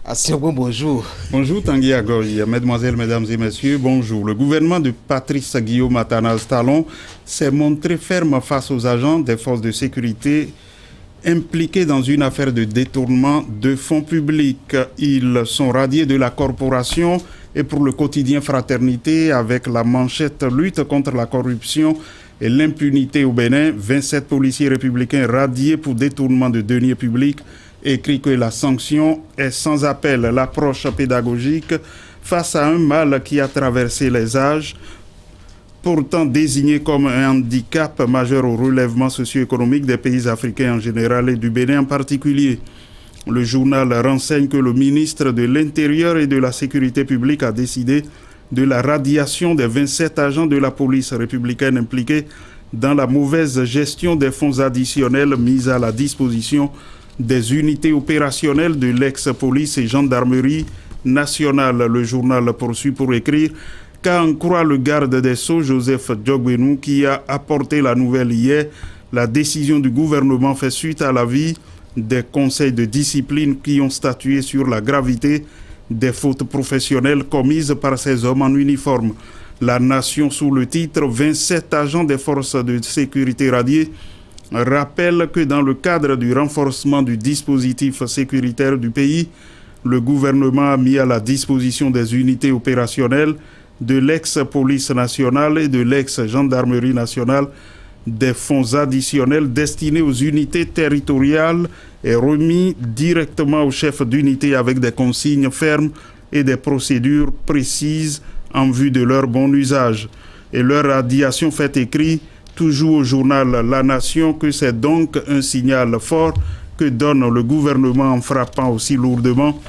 Bonjour. Bonjour Tanguy Agoy, mesdemoiselles, mesdames et messieurs, bonjour. Le gouvernement de Patrice Guillaume Attanase-Talon s'est montré ferme face aux agents des forces de sécurité impliqués dans une affaire de détournement de fonds publics. Ils sont radiés de la corporation et pour le quotidien Fraternité avec la manchette lutte contre la corruption et l'impunité au Bénin, 27 policiers républicains radiés pour détournement de deniers publics, écrit que la sanction est sans appel. L'approche pédagogique face à un mal qui a traversé les âges, pourtant désigné comme un handicap majeur au relèvement socio-économique des pays africains en général et du Bénin en particulier. Le journal renseigne que le ministre de l'Intérieur et de la Sécurité publique a décidé de la radiation des 27 agents de la police républicaine impliqués dans la mauvaise gestion des fonds additionnels mis à la disposition des unités opérationnelles de l'ex-police et gendarmerie nationale. Le journal poursuit pour écrire qu'à en croire le garde des Sceaux, Joseph Djogbenou, qui a apporté la nouvelle hier, la décision du gouvernement fait suite à l'avis des conseils de discipline qui ont statué sur la gravité des fautes professionnelles commises par ces hommes en uniforme. La Nation, sous le titre « 27 agents des forces de sécurité radiés », rappelle que dans le cadre du renforcement du dispositif sécuritaire du pays, le gouvernement a mis à la disposition des unités opérationnelles de l'ex-police nationale et de l'ex-gendarmerie nationale des fonds additionnels destinés aux unités territoriales et remis directement aux chefs d'unité avec des consignes fermes et des procédures précises en vue de leur bon usage. Et leur radiation fait écrit toujours au journal La Nation que c'est donc un signal fort que donne le gouvernement en frappant aussi lourdement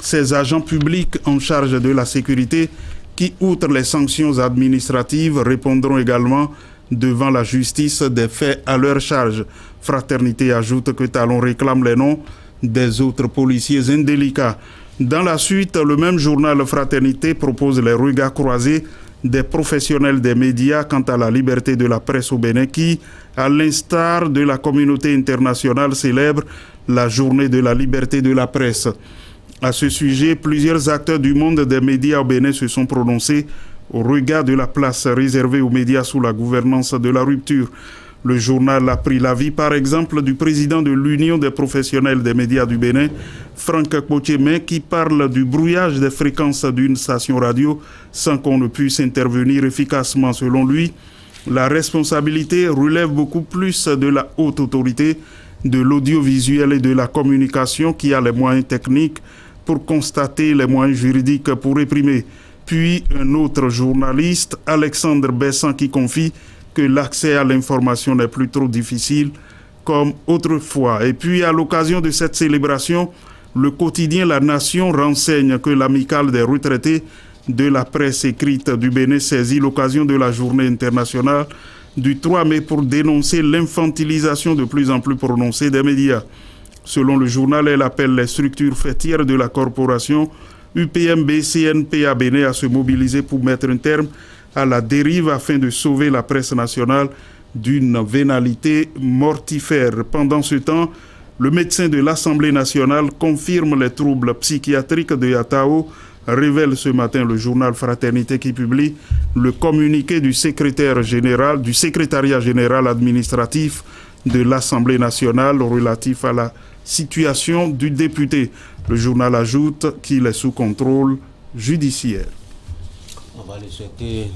ces agents publics en charge de la sécurité qui, outre les sanctions administratives, répondront également devant la justice des faits à leur charge. Fraternité ajoute que Talon réclame les noms des autres policiers indélicats. Dans la suite, le même journal Fraternité propose les regards croisés des professionnels des médias quant à la liberté de la presse au Bénin qui, à l'instar de la communauté internationale, célèbre la journée de la liberté de la presse. À ce sujet, plusieurs acteurs du monde des médias au Bénin se sont prononcés au regard de la place réservée aux médias sous la gouvernance de la rupture. Le journal a pris l'avis, par exemple, du président de l'Union des professionnels des médias du Bénin, Franck Kpotiémé, qui parle du brouillage des fréquences d'une station radio sans qu'on ne puisse intervenir efficacement. Selon lui, la responsabilité relève beaucoup plus de la haute autorité de l'audiovisuel et de la communication qui a les moyens techniques pour constater les moyens juridiques pour réprimer. Puis un autre journaliste, Alexandre Bessan, qui confie que l'accès à l'information n'est plus trop difficile comme autrefois. Et puis, à l'occasion de cette célébration, le quotidien La Nation renseigne que l'amicale des retraités de la presse écrite du Bénin saisit l'occasion de la journée internationale du 3 mai pour dénoncer l'infantilisation de plus en plus prononcée des médias. Selon le journal, elle appelle les structures fêtières de la corporation UPMB CNPA Bénin à se mobiliser pour mettre un terme à la dérive afin de sauver la presse nationale d'une vénalité mortifère. Pendant ce temps, le médecin de l'Assemblée nationale confirme les troubles psychiatriques de Yatao, révèle ce matin le journal Fraternité qui publie le communiqué du secrétariat général administratif de l'Assemblée nationale relatif à la situation du député. Le journal ajoute qu'il est sous contrôle judiciaire. On va le souhaiter.